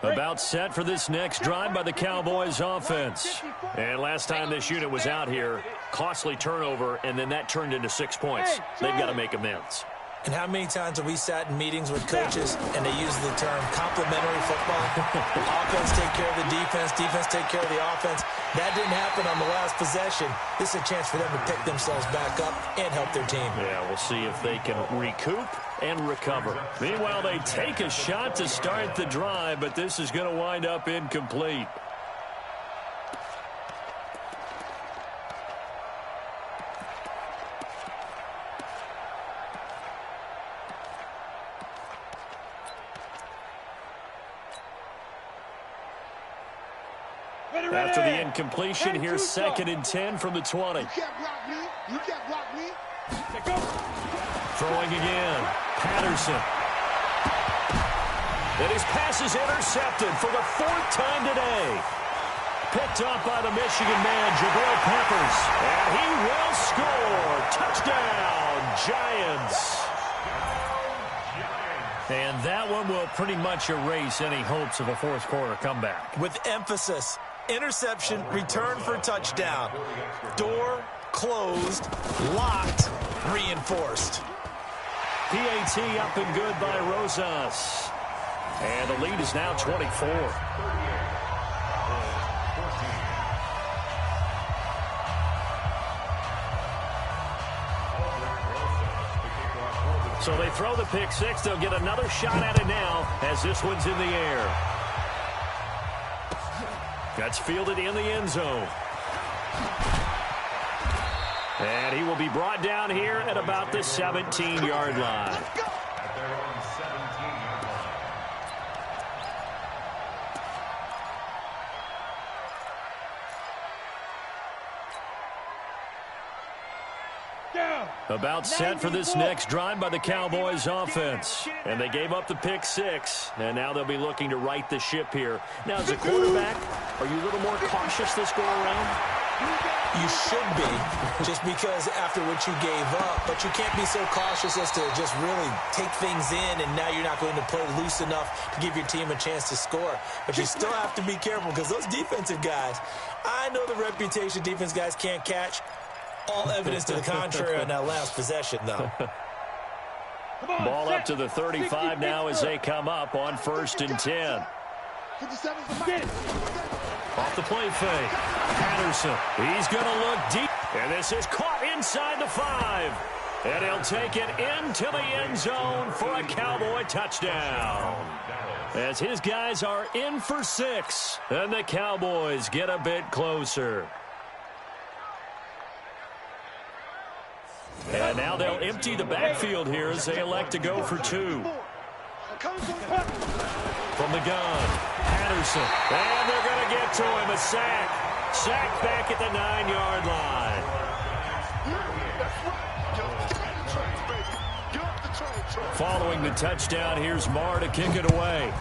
About set for this next drive by the Cowboys offense. And last time this unit was out here, costly turnover, and then that turned into 6 points. They've got to make amends. And how many times have we sat in meetings with coaches and they use the term complementary football? Offense take care of the defense, defense take care of the offense. That didn't happen on the last possession. This is a chance for them to pick themselves back up and help their team. Yeah, we'll see if they can recoup and recover. Meanwhile, they take a shot to start the drive, but this is going to wind up incomplete. After the incompletion, here's 2nd and 10 from the 20. You can't block me. You can't block me. Throwing again. Patterson. And his pass is intercepted for the 4th time today. Picked up by the Michigan man, Jabril Peppers. And he will score. Touchdown, Giants. And that one will pretty much erase any hopes of a fourth quarter comeback. With emphasis, interception, return for touchdown. Door closed, locked, reinforced. PAT up and good by Rosas. And the lead is now 24. So they throw the pick six. They'll get another shot at it now as this one's in the air. That's fielded in the end zone. And he will be brought down here at about the 17-yard line. About set for this next drive by the Cowboys offense. And they gave up the pick six, and now they'll be looking to right the ship here. Now, as a quarterback, are you a little more cautious this go-around? You should be, just because after what you gave up, but you can't be so cautious as to just really take things in, and now you're not going to play loose enough to give your team a chance to score. But you still have to be careful because those defensive guys, I know the reputation defense guys can't catch. All evidence to the contrary on that last possession, though. Ball up to the 35 now as they come up on 1st and 10. Off the play fake. Patterson. He's going to look deep. And this is caught inside the 5. And he'll take it into the end zone for a Cowboy touchdown. As his guys are in for 6. And the Cowboys get a bit closer. And now they'll empty the backfield here as they elect to go for 2. From the gun, Patterson. And they're going to get to him. A sack. Sack back at the 9-yard line. Following the touchdown, here's Marr to kick it away.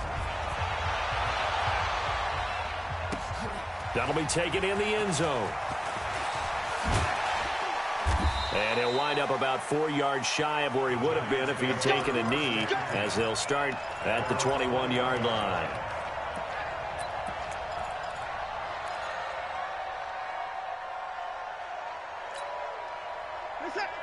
That'll be taken in the end zone. And he'll wind up about 4 yards shy of where he would have been if he had taken a knee, as they'll start at the 21-yard line.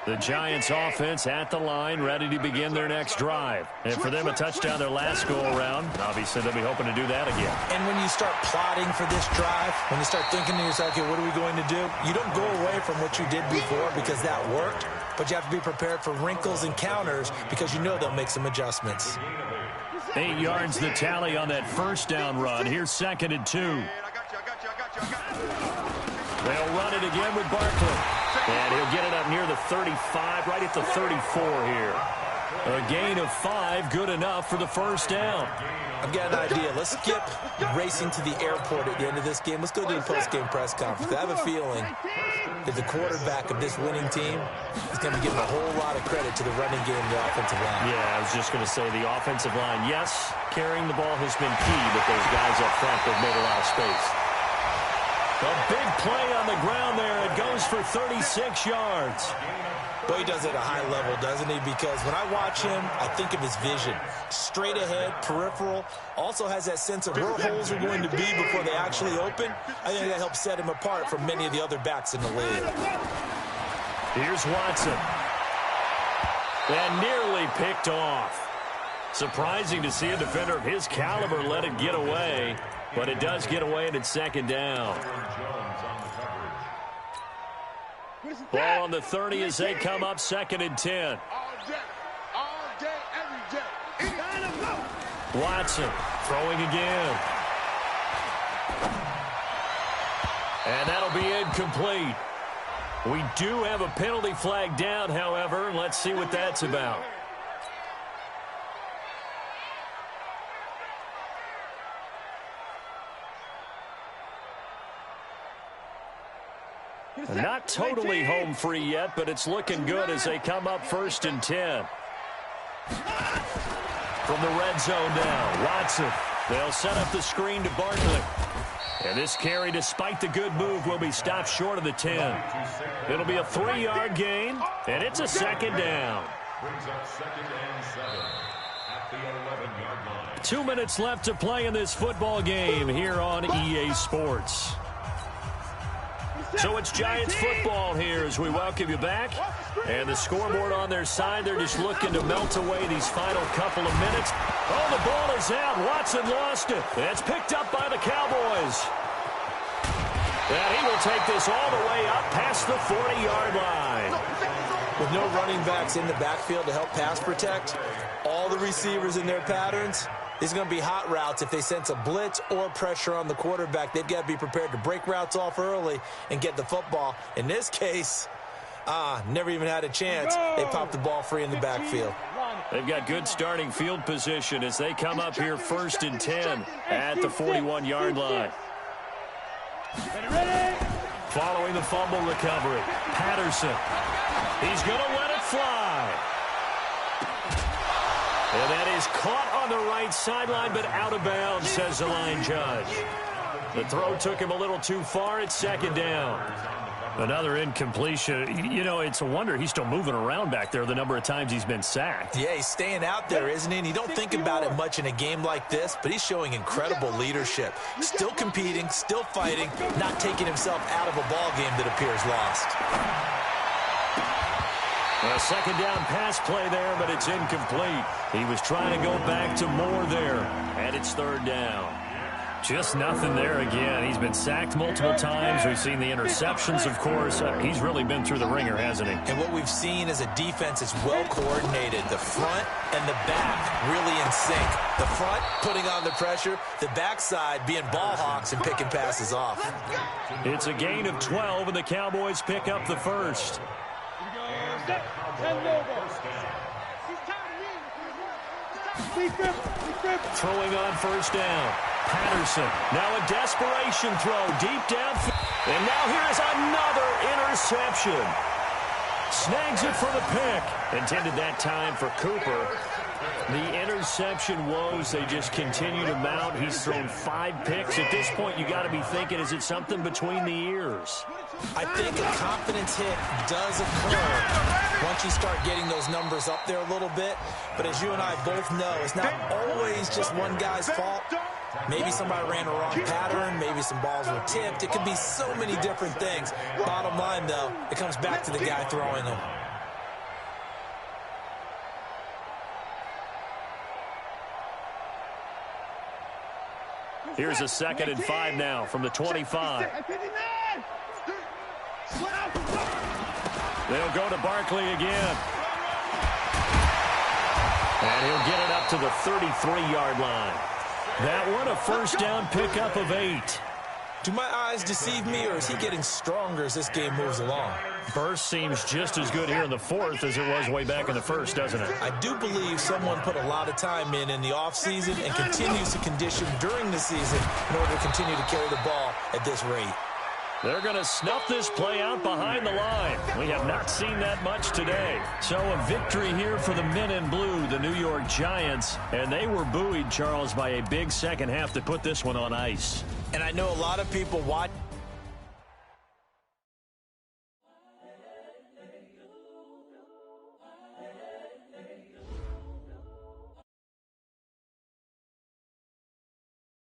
The Giants offense at the line, ready to begin their next drive. And for them, a touchdown their last go-around. Obviously, they'll be hoping to do that again. And when you start plotting for this drive, when you start thinking to yourself, okay, what are we going to do? You don't go away from what you did before because that worked, but you have to be prepared for wrinkles and counters because you know they'll make some adjustments. 8 yards the tally on that first down run. Here's 2nd and 2. They'll run it again with Barkley. And he'll get it up near the 35, right at the 34 here. A gain of 5, good enough for the first down. I've got an idea. Let's skip racing to the airport at the end of this game. Let's go do the post-game press conference. I have a feeling that the quarterback of this winning team is going to be giving a whole lot of credit to the running game and the offensive line. Yeah, I was just going to say the offensive line, yes, carrying the ball has been key, but those guys up front have made a lot of space. A big play on the ground there. It goes for 36 yards. Boy, he does it at a high level, doesn't he? Because when I watch him, I think of his vision. Straight ahead, peripheral. Also has that sense of where holes are going to be before they actually open. I think that helps set him apart from many of the other backs in the league. Here's Watson. And nearly picked off. Surprising to see a defender of his caliber let it get away. But it does get away, and it's 2nd down. Ball on the 30 as they come up 2nd and 10. All day, every day. Watson throwing again. And that'll be incomplete. We do have a penalty flag down, however. Let's see what that's about. Not totally home free yet, but it's looking good as they come up 1st and 10. From the red zone now, Watson. They'll set up the screen to Barkley. And this carry, despite the good move, will be stopped short of the 10. It'll be a 3-yard gain, and it's a 2nd down. Brings up 2nd and 7 at the 11-yard line. 2 minutes left to play in this football game here on EA Sports. So it's Giants football here as we welcome you back. And the scoreboard on their side, they're just looking to melt away these final couple of minutes. Oh, the ball is out. Watson lost it. It's picked up by the Cowboys. And he will take this all the way up past the 40-yard line. With no running backs in the backfield to help pass protect, all the receivers in their patterns, these are going to be hot routes. If they sense a blitz or pressure on the quarterback, they've got to be prepared to break routes off early and get the football. In this case, never even had a chance. They popped the ball free in the backfield. They've got good starting field position as they come up here 1st and 10 at the 41-yard line. Following the fumble recovery, Patterson. He's going to let it fly. And that is caught on the right sideline, but out of bounds, says the line judge. The throw took him a little too far. It's 2nd down. Another incompletion. You know, it's a wonder he's still moving around back there the number of times he's been sacked. Yeah, he's staying out there, isn't he? And you don't think about it much in a game like this, but he's showing incredible leadership. Still competing, still fighting, not taking himself out of a ball game that appears lost. A 2nd down pass play there, but it's incomplete. He was trying to go back to Moore there, and it's 3rd down. Just nothing there again. He's been sacked multiple times. We've seen the interceptions, of course. He's really been through the ringer, hasn't he? And what we've seen is a defense that's well coordinated. The front and the back really in sync. The front putting on the pressure. The backside being ball hawks and picking passes off. It's a gain of 12, and the Cowboys pick up the first. Throwing on 1st down. Patterson, now a desperation throw deep downfield. And now here's another interception. Snags it for the pick. Intended that time for Cooper. The interception woes, they just continue to mount. He's thrown 5 picks. At this point, you got to be thinking, is it something between the ears? I think a confidence hit does occur once you start getting those numbers up there a little bit. But as you and I both know, it's not always just one guy's fault. Maybe somebody ran a wrong pattern. Maybe some balls were tipped. It could be so many different things. Bottom line, though, it comes back to the guy throwing them. Here's a 2nd and 5 now from the 25. They'll go to Barkley again. And he'll get it up to the 33-yard line. That one, a 1st down pickup of 8. Do my eyes deceive me, or is he getting stronger as this game moves along? Burst seems just as good here in the 4th as it was way back in the 1st, doesn't it? I do believe someone put a lot of time in the offseason and continues to condition during the season in order to continue to carry the ball at this rate. They're going to snuff this play out behind the line. We have not seen that much today. So a victory here for the men in blue, the New York Giants. And they were buoyed, Charles, by a big second half to put this one on ice. And I know a lot of people watch